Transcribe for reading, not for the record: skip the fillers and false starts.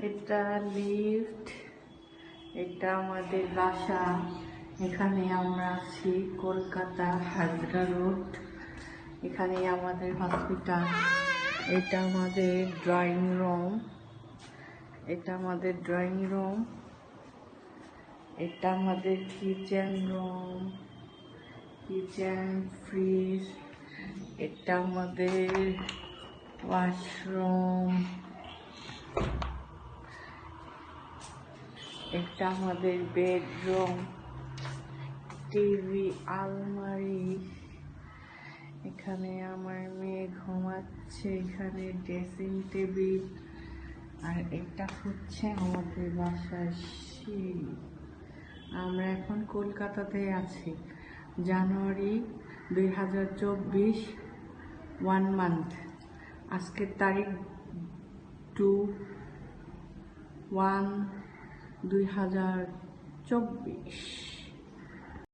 এটা লিফট, এটা আমাদের বাসা। এখানে আমরা আছি কলকাতা হাজরা রোড। এখানে আমাদের হসপিটাল। এটা আমাদের ড্রয়িং রুম, এটা আমাদের ড্রয়িং রুম। এটা আমাদের কিচেন রুম, কিচেন, ফ্রিজ। এটা আমাদের ওয়াশরুম। এটা আমাদের বেডরুম, টিভি, আলমারি। এখানে আমার মেয়ে ঘুমাচ্ছে। এখানে ড্রেসিং টেবিল। আর এটা হচ্ছে আমাদের বাসার সিঁড়ি। আমরা এখন কলকাতাতে আছি। জানুয়ারি 2024, 1 মান্থ। আজকের তারিখ 2/1/2024।